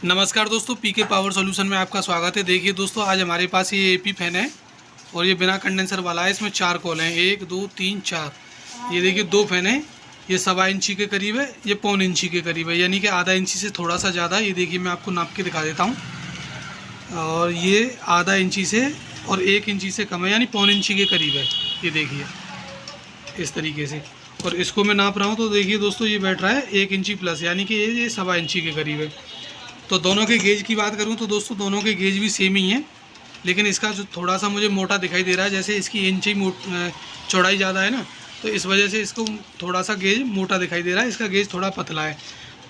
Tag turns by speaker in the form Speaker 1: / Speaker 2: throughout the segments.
Speaker 1: नमस्कार दोस्तों, पीके power solution में आपका स्वागत है। देखिए दोस्तों, आज हमारे पास ये एपी फैन है और ये बिना कंडेंसर वाला है। इसमें 4 कॉल हैं, 1 2 3 4। ये देखिए 2 फैन है। ये 1.25 इंची के करीब है, ये 1.25 इंची के करीब है, यानी कि आधा इंची से थोड़ा सा ज़्यादा। ये देखिए मैं आपको नाप के दिखा देता हूँ। और ये आधा इंची से और 1 इंची से कम है, यानी 1.25 इंची के करीब है। ये देखिए इस तरीके से। और इसको मैं नाप रहा हूँ तो देखिए दोस्तों, ये बैठ रहा है 1 इंची प्लस, यानी कि ये 1.25 इंची के करीब है। तो दोनों के गेज की बात करूं तो दोस्तों, दोनों के गेज भी सेम ही हैं, लेकिन इसका जो थोड़ा सा मुझे मोटा दिखाई दे रहा है, जैसे इसकी इंची चौड़ाई ज़्यादा है ना, तो इस वजह से इसको थोड़ा सा गेज मोटा दिखाई दे रहा है। इसका गेज थोड़ा पतला है।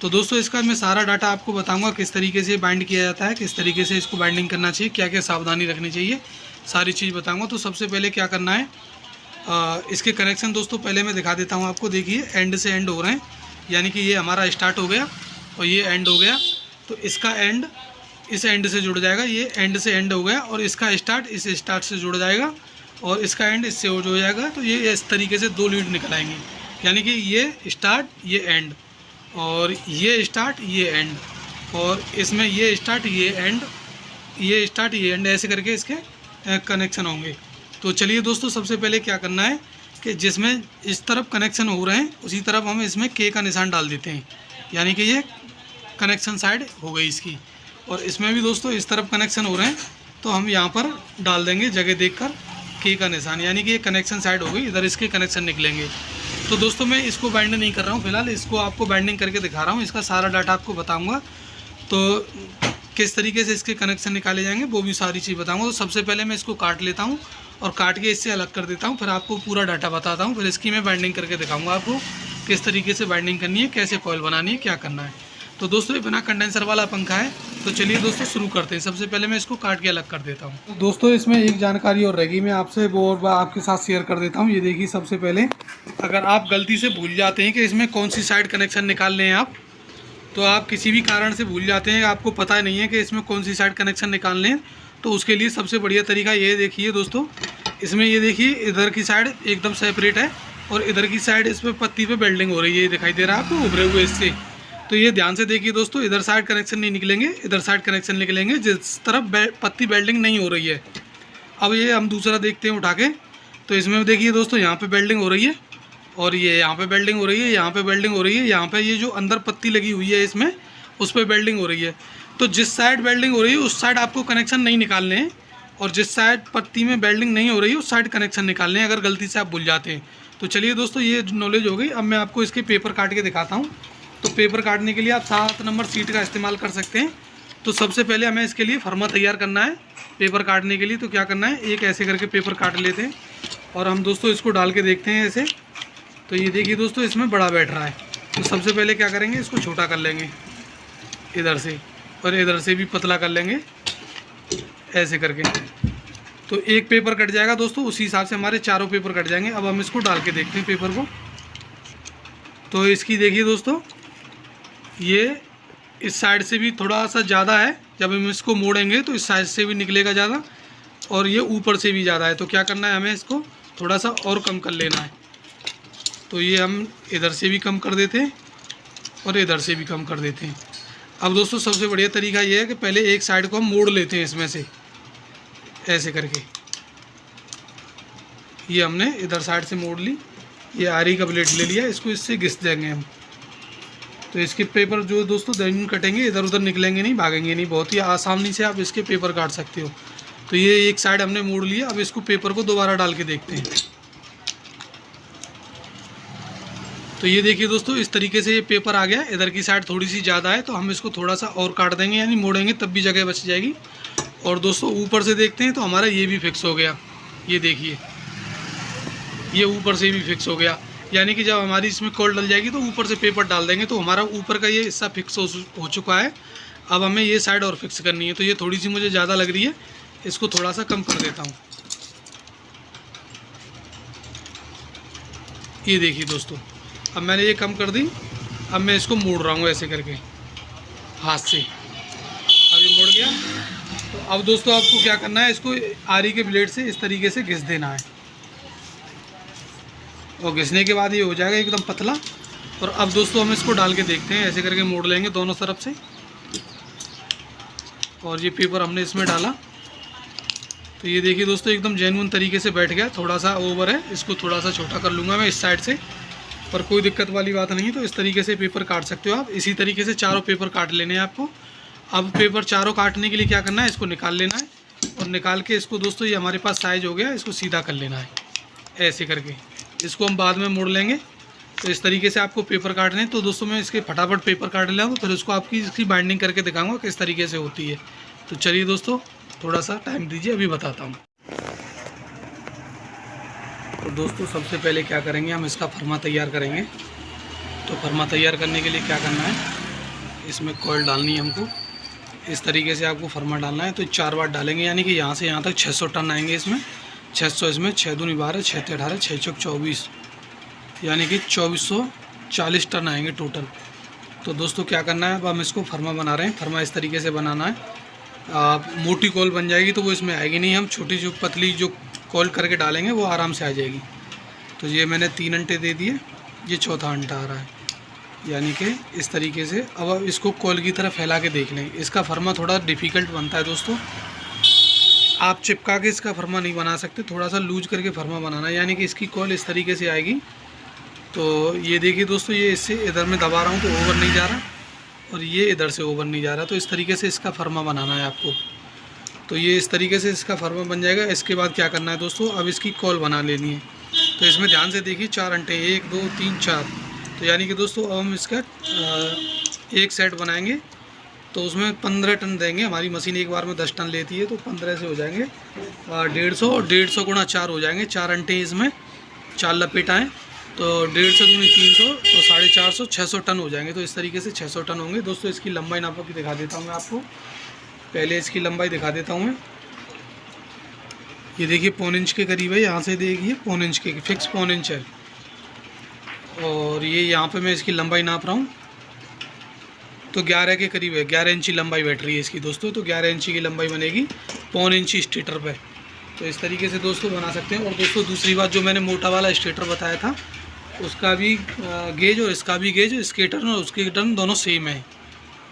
Speaker 1: तो दोस्तों, इसका मैं सारा डाटा आपको बताऊंगा, किस तरीके से बाइंड किया जाता है, किस तरीके से इसको बाइंडिंग करना चाहिए, क्या क्या सावधानी रखनी चाहिए, सारी चीज़ बताऊँगा। तो सबसे पहले क्या करना है, इसके कनेक्शन दोस्तों पहले मैं दिखा देता हूँ आपको। देखिए एंड से एंड हो रहे हैं, यानी कि ये हमारा स्टार्ट हो गया और ये एंड हो गया। तो इसका एंड इस एंड से जुड़ जाएगा, ये एंड से एंड हो गया, और इसका स्टार्ट इस स्टार्ट से जुड़ जाएगा, और इसका एंड इससे हो जाएगा। तो ये इस तरीके से 2 लीड निकल आएंगी, यानी कि ये स्टार्ट ये एंड, और ये स्टार्ट ये एंड, और इसमें ये स्टार्ट ये एंड, ये स्टार्ट ये एंड, ऐसे करके इसके कनेक्शन होंगे। तो चलिए दोस्तों, सबसे पहले क्या करना है कि जिसमें इस तरफ कनेक्शन हो रहे हैं उसी तरफ हम इसमें के का निशान डाल देते हैं, यानी कि ये कनेक्शन साइड हो गई इसकी। और इसमें भी दोस्तों इस तरफ कनेक्शन हो रहे हैं, तो हम यहाँ पर डाल देंगे जगह देखकर के का निशान, यानी कि ये कनेक्शन साइड हो गई, इधर इसके कनेक्शन निकलेंगे। तो दोस्तों, मैं इसको बाइंड नहीं कर रहा हूँ फिलहाल, इसको आपको बाइंडिंग करके दिखा रहा हूँ। इसका सारा डाटा आपको बताऊँगा, तो किस तरीके से इसके कनेक्शन निकाले जाएंगे वो भी सारी चीज़ बताऊँगा। तो सबसे पहले मैं इसको काट लेता हूँ और काट के इससे अलग कर देता हूँ, फिर आपको पूरा डाटा बताता हूँ, फिर इसकी मैं बाइंडिंग करके दिखाऊँगा आपको किस तरीके से बाइंडिंग करनी है, कैसे कॉइल बनानी है, क्या करना है। तो दोस्तों, ये बिना कंडेंसर वाला पंखा है। तो चलिए दोस्तों शुरू करते हैं। सबसे पहले मैं इसको काट के अलग कर देता हूँ। तो दोस्तों, इसमें एक जानकारी और रहेगी, मैं आपसे वो और आपके साथ शेयर कर देता हूँ। ये देखिए, सबसे पहले अगर आप गलती से भूल जाते हैं कि इसमें कौन सी साइड कनेक्शन निकालने हैं आप, तो आप किसी भी कारण से भूल जाते हैं, आपको पता नहीं है कि इसमें कौन सी साइड कनेक्शन निकालने हैं, तो उसके लिए सबसे बढ़िया तरीका ये देखिए दोस्तों, इसमें ये देखिए इधर की साइड एकदम सेपरेट है, और इधर की साइड इस पर पत्ती पे वेल्डिंग हो रही है, ये दिखाई दे रहा है आपको उभरे हुए इससे। तो ये ध्यान से देखिए दोस्तों, इधर साइड कनेक्शन नहीं निकलेंगे, इधर साइड कनेक्शन निकलेंगे जिस तरफ पत्ती वेल्डिंग नहीं हो रही है। अब ये हम दूसरा देखते हैं उठा के। तो इसमें देखिए दोस्तों, यहाँ पे वेल्डिंग हो रही है, और ये यहाँ पे वेल्डिंग हो रही है, यहाँ पे वेल्डिंग हो रही है, यहाँ पे ये जो अंदर पत्ती लगी हुई है इसमें, उस पर वेल्डिंग हो रही है। तो जिस साइड वेल्डिंग हो रही है उस साइड आपको कनेक्शन नहीं निकालने हैं, और जिस साइड पत्ती में वेल्डिंग नहीं हो रही है उस साइड कनेक्शन निकालने हैं, अगर गलती से आप भूल जाते हैं। तो चलिए दोस्तों, ये नॉलेज हो गई। अब मैं आपको इसके पेपर काट के दिखाता हूँ। तो पेपर काटने के लिए आप 7 नंबर सीट का इस्तेमाल कर सकते हैं। तो सबसे पहले हमें इसके लिए फर्मा तैयार करना है पेपर काटने के लिए। तो क्या करना है, एक ऐसे करके पेपर काट लेते हैं, और हम दोस्तों इसको डाल के देखते हैं ऐसे। तो ये देखिए दोस्तों, इसमें बड़ा बैठ रहा है। तो सबसे पहले क्या करेंगे, इसको छोटा कर लेंगे इधर से, और इधर से भी पतला कर लेंगे ऐसे करके। तो एक पेपर कट जाएगा दोस्तों, उसी हिसाब से हमारे चारों पेपर कट जाएंगे। अब हम इसको डाल के देखते हैं पेपर को। तो इसकी देखिए दोस्तों, ये इस साइड से भी थोड़ा सा ज़्यादा है, जब हम इसको मोड़ेंगे तो इस साइड से भी निकलेगा ज़्यादा, और ये ऊपर से भी ज़्यादा है। तो क्या करना है, हमें इसको थोड़ा सा और कम कर लेना है। तो ये हम इधर से भी कम कर देते हैं और इधर से भी कम कर देते हैं। अब दोस्तों, सबसे बढ़िया तरीका ये है कि पहले एक साइड को हम मोड़ लेते हैं इसमें से ऐसे करके। ये हमने इधर साइड से मोड़ ली, ये आरी का ब्लेड ले लिया, इसको इससे घिस देंगे हम। तो इसके पेपर जो दोस्तों दिन कटेंगे, इधर उधर निकलेंगे नहीं, भागेंगे नहीं, बहुत ही आसानी से आप इसके पेपर काट सकते हो। तो ये एक साइड हमने मोड़ लिया। अब इसको पेपर को दोबारा डाल के देखते हैं। तो ये देखिए दोस्तों, इस तरीके से ये पेपर आ गया। इधर की साइड थोड़ी सी ज़्यादा है, तो हम इसको थोड़ा सा और काट देंगे, यानी मोड़ेंगे तब भी जगह बच जाएगी। और दोस्तों, ऊपर से देखते हैं तो हमारा ये भी फिक्स हो गया। ये देखिए, ये ऊपर से भी फिक्स हो गया, यानी कि जब हमारी इसमें कॉल डल जाएगी तो ऊपर से पेपर डाल देंगे, तो हमारा ऊपर का ये हिस्सा फिक्स हो चुका है। अब हमें ये साइड और फिक्स करनी है। तो ये थोड़ी सी मुझे ज़्यादा लग रही है, इसको थोड़ा सा कम कर देता हूँ। ये देखिए दोस्तों, अब मैंने ये कम कर दी। अब मैं इसको मोड़ रहा हूँ ऐसे करके हाथ से। अब ये मुड़ गया। तो अब दोस्तों, आपको क्या करना है, इसको आरी के ब्लेड से इस तरीके से घिस देना है, और घिसने के बाद ये हो जाएगा एकदम पतला। और अब दोस्तों हम इसको डाल के देखते हैं, ऐसे करके मोड़ लेंगे दोनों तरफ से। और ये पेपर हमने इसमें डाला तो ये देखिए दोस्तों एकदम जेन्युइन तरीके से बैठ गया। थोड़ा सा ओवर है, इसको थोड़ा सा छोटा कर लूँगा मैं इस साइड से, पर कोई दिक्कत वाली बात नहीं है। तो इस तरीके से पेपर काट सकते हो आप। इसी तरीके से चारों पेपर काट लेने हैं आपको। अब पेपर चारों काटने के लिए क्या करना है, इसको निकाल लेना है और निकाल के इसको दोस्तों, ये हमारे पास साइज़ हो गया, इसको सीधा कर लेना है ऐसे करके। इसको हम बाद में मोड़ लेंगे। तो इस तरीके से आपको पेपर काटने हैं। तो दोस्तों मैं इसके फटाफट पेपर काट ले फिर उसको आपकी इसकी बाइंडिंग करके दिखाऊंगा किस तरीके से होती है। तो चलिए दोस्तों थोड़ा सा टाइम दीजिए, अभी बताता हूँ। तो दोस्तों सबसे पहले क्या करेंगे, हम इसका फरमा तैयार करेंगे। तो फरमा तैयार करने के लिए क्या करना है, इसमें कॉइल डालनी है हमको। इस तरीके से आपको फरमा डालना है। तो 4 बार डालेंगे, यानी कि यहाँ से यहाँ तक 600 टन आएंगे इसमें। 600 इसमें 6 दूनी 12, 6 ते 18, 6 चौक 24, यानी कि 2440 टन आएंगे टोटल। तो दोस्तों क्या करना है, अब हम इसको फरमा बना रहे हैं। फरमा इस तरीके से बनाना है। मोटी कॉल बन जाएगी तो वो इसमें आएगी नहीं, हम छोटी जो पतली जो कॉल करके डालेंगे वो आराम से आ जाएगी। तो ये मैंने 3 अंटे दे दिए, ये चौथा अंटा आ रहा है, यानी कि इस तरीके से। अब इसको कॉल की तरफ फैला के देख लें। इसका फरमा थोड़ा डिफ़िकल्ट बनता है दोस्तों, आप चिपका के इसका फरमा नहीं बना सकते, थोड़ा सा लूज करके फरमा बनाना है, यानी कि इसकी कॉल इस तरीके से आएगी। तो ये देखिए दोस्तों, ये इससे इधर में दबा रहा हूँ तो ओवर नहीं जा रहा, और ये इधर से ओवर नहीं जा रहा। तो इस तरीके से इसका फरमा बनाना है आपको। तो ये इस तरीके से इसका फरमा बन जाएगा। इसके बाद क्या करना है दोस्तों, अब इसकी कॉल बना लेनी है। तो इसमें ध्यान से देखिए 4 अंटे, 1 2 3 4। तो यानी कि दोस्तों अब हम इसका एक सेट बनाएंगे। तो उसमें 15 टन देंगे। हमारी मशीन एक बार में 10 टन लेती है, तो 15 से हो जाएंगे 150, और 150 गुणा 4 हो जाएंगे। 4 अंटे इसमें 4 लपेट आएँ तो 150 दूनी 300 तो 450, 600 टन हो जाएंगे। तो इस तरीके से 600 टन होंगे। दोस्तों इसकी लंबाई नाप की दिखा देता हूँ मैं आपको। पहले इसकी लंबाई दिखा देता हूँ मैं। ये देखिए 1.25 इंच के करीब है, यहाँ से देखिए 1.25 इंच के, फिक्स 1.25 इंच है। और ये यहाँ पे मैं इसकी लंबाई नाप रहा हूँ तो 11 के करीब है, 11 इंची लंबाई बैठ रही है इसकी दोस्तों। तो 11 इंची की लंबाई बनेगी 1.25 इंची स्टेटर पे। तो इस तरीके से दोस्तों बना सकते हैं। और दोस्तों दूसरी बात, जो मैंने मोटा वाला स्टेटर बताया था, उसका भी गेज और इसका भी गेज, इसके टर्न और उसके टर्न दोनों सेम है।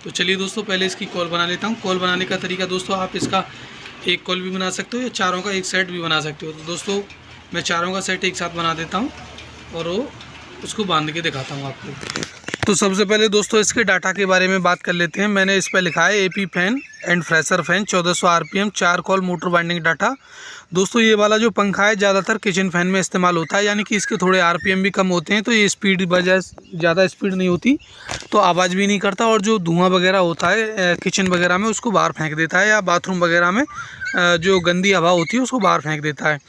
Speaker 1: तो चलिए दोस्तों पहले इसकी कॉल बना लेता हूँ। कॉल बनाने का तरीका दोस्तों, आप इसका एक कॉल भी बना सकते हो या चारों का एक सेट भी बना सकते हो। तो दोस्तों मैं चारों का सेट एक साथ बना देता हूँ और वो उसको बांध के दिखाता हूँ आपको। तो सबसे पहले दोस्तों इसके डाटा के बारे में बात कर लेते हैं। मैंने इस पर लिखा है AP fan and fresher fan 1400 RPM 4 call motor winding data. दोस्तों ये वाला जो पंखा है ज़्यादातर किचन फैन में इस्तेमाल होता है, यानी कि इसके थोड़े RPM भी कम होते हैं, तो ये स्पीड बजाय ज़्यादा स्पीड नहीं होती, तो आवाज़ भी नहीं करता, और जो धुआं वगैरह होता है किचन वगैरह में उसको बाहर फेंक देता है, या बाथरूम वगैरह में जो गंदी हवा होती है उसको बाहर फेंक देता है।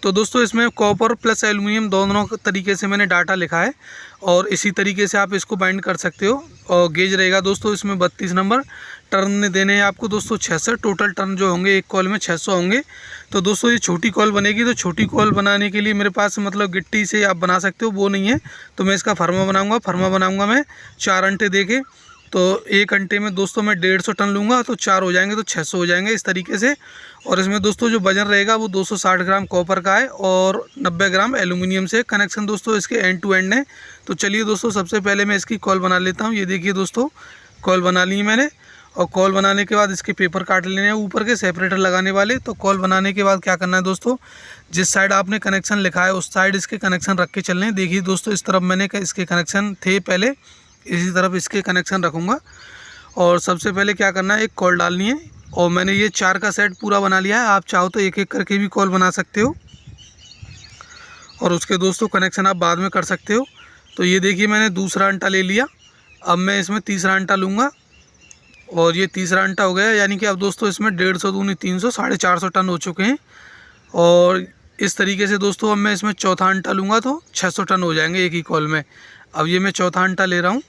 Speaker 1: तो दोस्तों इसमें कॉपर प्लस एल्युमिनियम दोनों तरीके से मैंने डाटा लिखा है, और इसी तरीके से आप इसको बाइंड कर सकते हो। और गेज रहेगा दोस्तों इसमें 32 नंबर। टर्न देने हैं आपको दोस्तों 600, टोटल टर्न जो होंगे एक कॉल में 600 होंगे। तो दोस्तों ये छोटी कॉल बनेगी, तो छोटी कॉल बनाने के लिए मेरे पास मतलब गिट्टी से आप बना सकते हो, वो नहीं है। तो मैं इसका फरमा बनाऊँगा। फरमा बनाऊँगा मैं 4 अंटे दे के। तो एक घंटे में दोस्तों मैं 150 टन लूँगा, तो 4 हो जाएंगे तो 600 हो जाएंगे इस तरीके से। और इसमें दोस्तों जो वजन रहेगा वो 260 ग्राम कॉपर का है और 90 ग्राम एल्युमिनियम से। कनेक्शन दोस्तों इसके एंड टू एंड है। तो चलिए दोस्तों सबसे पहले मैं इसकी कॉल बना लेता हूँ। ये देखिए दोस्तों कॉल बना ली मैंने, और कॉल बनाने के बाद इसके पेपर काट लेने हैं ऊपर के सेपरेटर लगाने वाले। तो कॉल बनाने के बाद क्या करना है दोस्तों, जिस साइड आपने कनेक्शन लिखा है उस साइड इसके कनेक्शन रख के चलने हैं। देखिए दोस्तों इस तरफ मैंने इसके कनेक्शन थे पहले, इसी तरफ इसके कनेक्शन रखूँगा। और सबसे पहले क्या करना है, एक कॉल डालनी है। और मैंने ये 4 का सेट पूरा बना लिया है। आप चाहो तो एक एक करके भी कॉल बना सकते हो, और उसके दोस्तों कनेक्शन आप बाद में कर सकते हो। तो ये देखिए मैंने दूसरा अंटा ले लिया। अब मैं इसमें तीसरा अंटा लूँगा, और ये तीसरा अंटा हो गया, यानी कि अब दोस्तों इसमें 150 दूनी 300, 450 टन हो चुके हैं। और इस तरीके से दोस्तों अब मैं इसमें चौथा अंटा लूँगा तो 600 टन हो जाएंगे एक ही कॉल में। अब ये मैं चौथा अंटा ले रहा हूँ,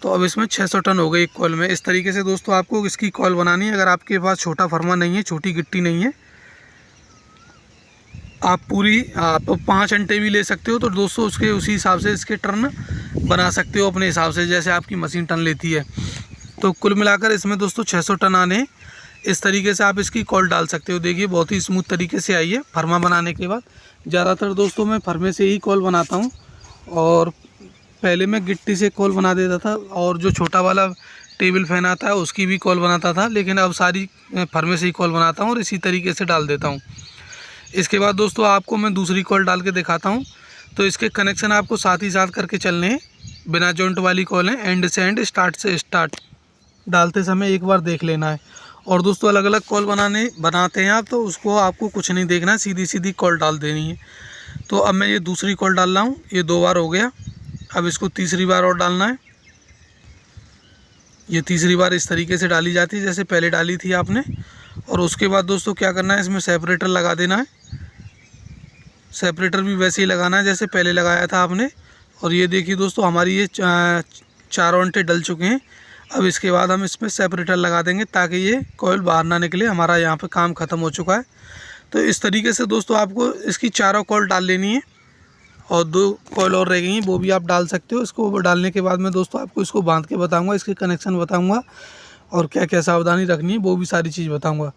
Speaker 1: तो अब इसमें 600 टन हो गई एक कॉल में। इस तरीके से दोस्तों आपको इसकी कॉल बनानी है। अगर आपके पास छोटा फरमा नहीं है, छोटी गिट्टी नहीं है, आप 5 अंटे भी ले सकते हो। तो दोस्तों उसके उसी हिसाब से इसके टर्न बना सकते हो अपने हिसाब से, जैसे आपकी मशीन टन लेती है। तो कुल मिलाकर इसमें दोस्तों 600 टन आने, इस तरीके से आप इसकी कॉल डाल सकते हो। देखिए बहुत ही स्मूथ तरीके से आई है फरमा बनाने के बाद। ज़्यादातर दोस्तों मैं फरमे से ही कॉल बनाता हूँ, और पहले मैं गिट्टी से कॉल बना देता था और जो छोटा वाला टेबल फैन आता है उसकी भी कॉल बनाता था, लेकिन अब सारी फर्मे से ही कॉल बनाता हूँ और इसी तरीके से डाल देता हूँ। इसके बाद दोस्तों आपको मैं दूसरी कॉल डाल के दिखाता हूँ। तो इसके कनेक्शन आपको साथ ही साथ करके चलने हैं, बिना जॉइंट वाली कॉल है, एंड से एंड, स्टार्ट से स्टार्ट डालते समय एक बार देख लेना है। और दोस्तों अलग अलग कॉल बनाते हैं आप, तो उसको आपको कुछ नहीं देखना है, सीधी सीधी कॉल डाल देनी है। तो अब मैं ये दूसरी कॉल डाल रहा हूँ, ये 2 बार हो गया। अब इसको तीसरी बार और डालना है। ये तीसरी बार इस तरीके से डाली जाती है जैसे पहले डाली थी आपने। और उसके बाद दोस्तों क्या करना है, इसमें सेपरेटर लगा देना है। सेपरेटर भी वैसे ही लगाना है जैसे पहले लगाया था आपने। और ये देखिए दोस्तों हमारी ये 4 अंटे डल चुके हैं। अब इसके बाद हम इसमें सेपरेटर लगा देंगे ताकि ये कॉइल बाहर ना निकले। हमारा यहाँ पे काम ख़त्म हो चुका है। तो इस तरीके से दोस्तों आपको इसकी चारों कॉइल डाल लेनी है और 2 कॉइल और रह गई हैं, वो भी आप डाल सकते हो। इसको डालने के बाद में दोस्तों आपको इसको बांध के बताऊँगा, इसके कनेक्शन बताऊँगा और क्या क्या सावधानी रखनी है वो भी सारी चीज़ बताऊँगा।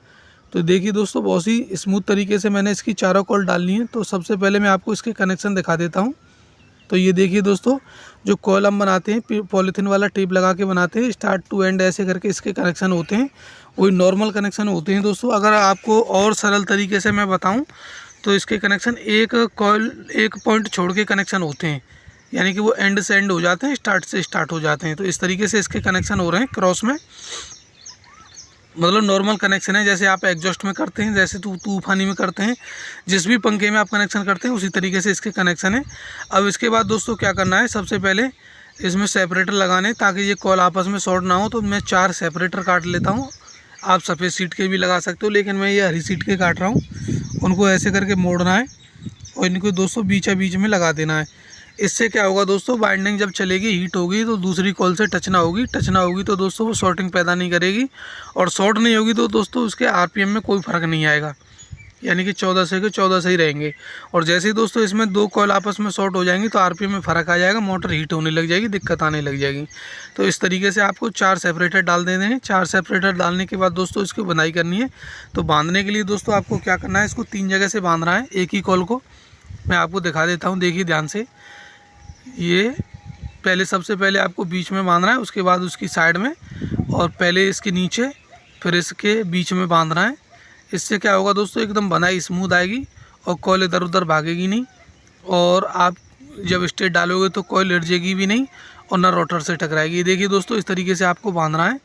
Speaker 1: तो देखिए दोस्तों बहुत ही स्मूथ तरीके से मैंने इसकी चारों कॉइल डालनी है। तो सबसे पहले मैं आपको इसके कनेक्शन दिखा देता हूँ। तो ये देखिए दोस्तों, जो कॉइल हम बनाते हैं पॉलीथीन वाला टेप लगा के बनाते हैं, स्टार्ट टू एंड ऐसे करके इसके कनेक्शन होते हैं, वही नॉर्मल कनेक्शन होते हैं दोस्तों। अगर आपको और सरल तरीके से मैं बताऊं तो इसके कनेक्शन एक कॉइल एक पॉइंट छोड़ के कनेक्शन होते हैं, यानी कि वो एंड से एंड हो जाते हैं, स्टार्ट से स्टार्ट हो जाते हैं। तो इस तरीके से इसके कनेक्शन हो रहे हैं क्रॉस में, मतलब नॉर्मल कनेक्शन है जैसे आप एग्जॉस्ट में करते हैं, जैसे तूफानी में करते हैं, जिस भी पंखे में आप कनेक्शन करते हैं उसी तरीके से इसके कनेक्शन है। अब इसके बाद दोस्तों क्या करना है, सबसे पहले इसमें सेपरेटर लगाने ताकि ये कॉल आपस में शॉर्ट ना हो। तो मैं 4 सेपरेटर काट लेता हूँ। आप सफ़ेद सीट के भी लगा सकते हो, लेकिन मैं ये हरी सीट के काट रहा हूँ। उनको ऐसे करके मोड़ना है और इनको दोस्तों बीचा बीच में लगा देना है। इससे क्या होगा दोस्तों, बाइंडिंग जब चलेगी हीट होगी तो दूसरी कॉल से टच ना होगी तो दोस्तों वो शॉर्टिंग पैदा नहीं करेगी। और शॉर्ट नहीं होगी तो दोस्तों उसके आरपीएम में कोई फ़र्क नहीं आएगा, यानी कि 1400 के 1400 ही रहेंगे। और जैसे ही दोस्तों इसमें 2 कॉल आपस में शॉर्ट हो जाएंगी तो आरपीएम में फ़र्क आ जाएगा, मोटर हीट होने लग जाएगी, दिक्कत आने लग जाएगी। तो इस तरीके से आपको 4 सेपरेटर डाल देने हैं। 4 सेपरेटर डालने के बाद दोस्तों इसकी बंधाई करनी है। तो बांधने के लिए दोस्तों आपको क्या करना है, इसको 3 जगह से बांधना है एक ही कॉल को। मैं आपको दिखा देता हूँ, देखिए ध्यान से। ये सबसे पहले आपको बीच में बांधना है, उसके बाद उसकी साइड में, और पहले इसके नीचे, फिर इसके बीच में बांधना है। इससे क्या होगा दोस्तों, एकदम बनाई स्मूथ आएगी और कॉइल इधर उधर भागेगी नहीं। और आप जब स्ट्रेट डालोगे तो कॉइल लड़जेगी भी नहीं और ना रोटर से टकराएगी। देखिए दोस्तों इस तरीके से आपको बांधना है,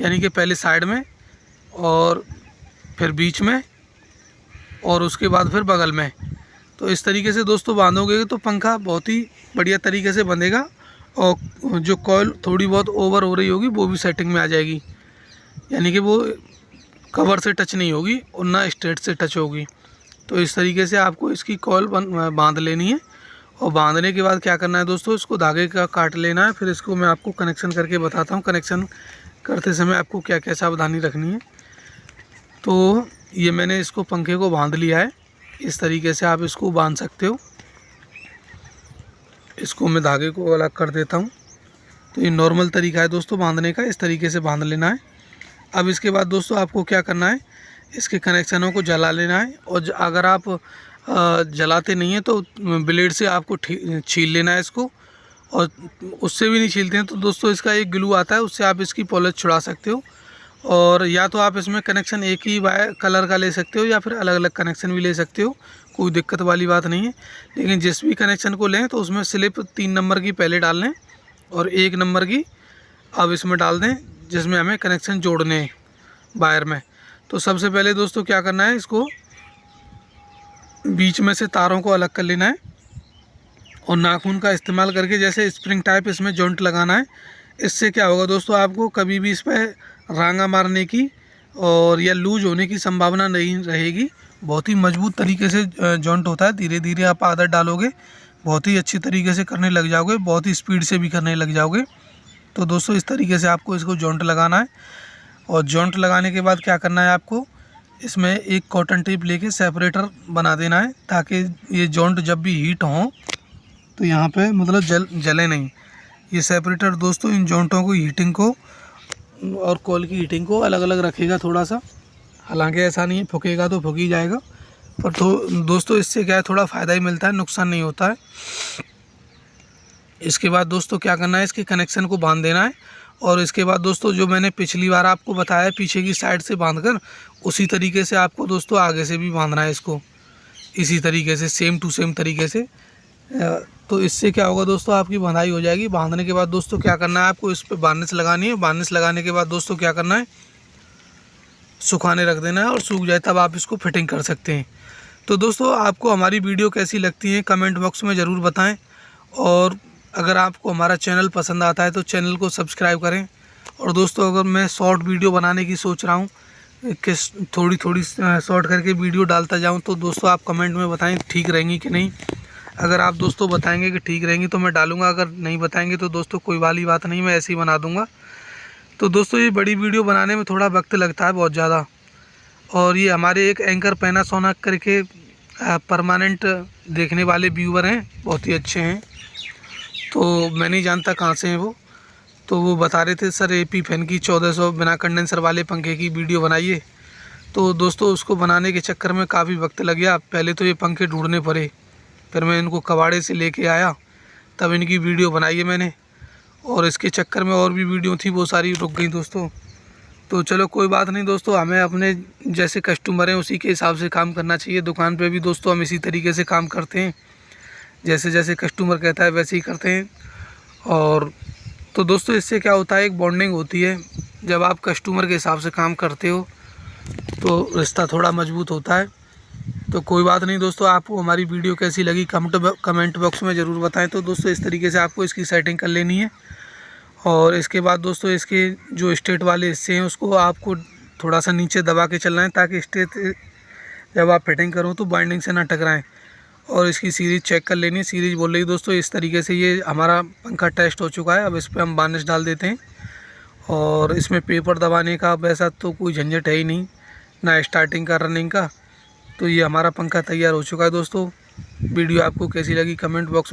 Speaker 1: यानी कि पहले साइड में और फिर बीच में और उसके बाद फिर बगल में। तो इस तरीके से दोस्तों बांधोगे तो पंखा बहुत ही बढ़िया तरीके से बंधेगा और जो कॉइल थोड़ी बहुत ओवर हो रही होगी वो भी सेटिंग में आ जाएगी, यानी कि वो कवर से टच नहीं होगी और ना स्ट्रेट से टच होगी। तो इस तरीके से आपको इसकी कॉइल बांध लेनी है। और बांधने के बाद क्या करना है दोस्तों, इसको धागे का काट लेना है। फिर इसको मैं आपको कनेक्शन करके बताता हूँ, कनेक्शन करते समय आपको क्या क्या सावधानी रखनी है। तो ये मैंने इसको पंखे को बांध लिया है, इस तरीके से आप इसको बांध सकते हो। इसको मैं धागे को अलग कर देता हूँ। तो ये नॉर्मल तरीका है दोस्तों बांधने का, इस तरीके से बांध लेना है। अब इसके बाद दोस्तों आपको क्या करना है, इसके कनेक्शनों को जला लेना है। और अगर आप जलाते नहीं हैं तो ब्लेड से आपको छील लेना है इसको। और उससे भी नहीं छीलते हैं तो दोस्तों इसका एक ग्लू आता है, उससे आप इसकी पॉलिश छुड़ा सकते हो। और या तो आप इसमें कनेक्शन एक ही वायर कलर का ले सकते हो या फिर अलग अलग कनेक्शन भी ले सकते हो, कोई दिक्कत वाली बात नहीं है। लेकिन जिस भी कनेक्शन को लें तो उसमें स्लिप 3 नंबर की पहले डाल लें और 1 नंबर की अब इसमें डाल दें, जिसमें हमें कनेक्शन जोड़ने हैं वायर में। तो सबसे पहले दोस्तों क्या करना है, इसको बीच में से तारों को अलग कर लेना है और नाखून का इस्तेमाल करके जैसे स्प्रिंग टाइप इसमें जॉइंट लगाना है। इससे क्या होगा दोस्तों, आपको कभी भी इस पर रांगा मारने की और या लूज होने की संभावना नहीं रहेगी। बहुत ही मजबूत तरीके से जॉइंट होता है। धीरे धीरे आप आदत डालोगे, बहुत ही अच्छी तरीके से करने लग जाओगे, बहुत ही स्पीड से भी करने लग जाओगे। तो दोस्तों इस तरीके से आपको इसको जॉइंट लगाना है। और जॉइंट लगाने के बाद क्या करना है, आपको इसमें एक कॉटन टेप लेके सेपरेटर बना देना है ताकि ये जॉइंट जब भी हीट हो तो यहाँ पे मतलब जले नहीं। ये सेपरेटर दोस्तों इन जॉइंटों को हीटिंग को और कॉल की हीटिंग को अलग अलग रखेगा थोड़ा सा। हालांकि ऐसा नहीं है, फूकेगा तो फूक ही जाएगा, पर तो दोस्तों इससे क्या है, थोड़ा फ़ायदा ही मिलता है, नुकसान नहीं होता है। इसके बाद दोस्तों क्या करना है, इसके कनेक्शन को बांध देना है। और इसके बाद दोस्तों जो मैंने पिछली बार आपको बताया पीछे की साइड से बांधकर, उसी तरीके से आपको दोस्तों आगे से भी बांधना है इसको, इसी तरीके से सेम टू सेम तरीके से। तो इससे क्या होगा दोस्तों, आपकी बंधाई हो जाएगी। बांधने के बाद दोस्तों क्या करना है, आपको इस पर वार्निश लगानी है। वार्निश लगाने के बाद दोस्तों क्या करना है, सुखाने रख देना है, और सूख जाए तब आप इसको फिटिंग कर सकते हैं। तो दोस्तों आपको हमारी वीडियो कैसी लगती है कमेंट बॉक्स में ज़रूर बताएं। और अगर आपको हमारा चैनल पसंद आता है तो चैनल को सब्सक्राइब करें। और दोस्तों अगर मैं शॉर्ट वीडियो बनाने की सोच रहा हूँ कि थोड़ी शॉर्ट करके वीडियो डालता जाऊँ, तो दोस्तों आप कमेंट में बताएं ठीक रहेंगी कि नहीं। अगर आप दोस्तों बताएंगे कि ठीक रहेंगी तो मैं डालूँगा, अगर नहीं बताएंगे तो दोस्तों कोई वाली बात नहीं, मैं ऐसे ही बना दूँगा। तो दोस्तों ये बड़ी वीडियो बनाने में थोड़ा वक्त लगता है बहुत ज़्यादा। और ये हमारे एक एंकर पैनासोनिक करके परमानेंट देखने वाले व्यूअर हैं, बहुत ही अच्छे हैं। तो मैं नहीं जानता कहाँ से हैं वो, तो वो बता रहे थे सर एपी फैन की 1400 बिना कंडेंसर वाले पंखे की वीडियो बनाइए। तो दोस्तों उसको बनाने के चक्कर में काफ़ी वक्त लग गया। पहले तो ये पंखे ढूंढने पड़े, फिर मैं इनको कबाड़े से लेके आया, तब इनकी वीडियो बनाई है मैंने। और इसके चक्कर में और भी वीडियो थी, वो सारी रुक गई दोस्तों। तो चलो कोई बात नहीं दोस्तों, हमें अपने जैसे कस्टमर हैं उसी के हिसाब से काम करना चाहिए। दुकान पे भी दोस्तों हम इसी तरीके से काम करते हैं, जैसे जैसे कस्टमर कहता है वैसे ही करते हैं। और तो दोस्तों इससे क्या होता है, एक बॉन्डिंग होती है। जब आप कस्टमर के हिसाब से काम करते हो तो रिश्ता थोड़ा मजबूत होता है। तो कोई बात नहीं दोस्तों, आपको हमारी वीडियो कैसी लगी कमेंट बॉक्स में ज़रूर बताएं। तो दोस्तों इस तरीके से आपको इसकी सेटिंग कर लेनी है। और इसके बाद दोस्तों इसके जो स्ट्रेट वाले हिस्से हैं उसको आपको थोड़ा सा नीचे दबा के चलना है, ताकि स्ट्रेट जब आप फिटिंग करो तो बाइंडिंग से ना टकराएं। और इसकी सीरीज़ चेक कर लेनी है, सीरीज़ बोल रही दोस्तों। इस तरीके से ये हमारा पंखा टेस्ट हो चुका है। अब इस पर हम वार्निश डाल देते हैं। और इसमें पेपर दबाने का वैसा तो कोई झंझट है ही नहीं, ना स्टार्टिंग का रनिंग का। तो ये हमारा पंखा तैयार हो चुका है दोस्तों। वीडियो आपको कैसी लगी कमेंट बॉक्स में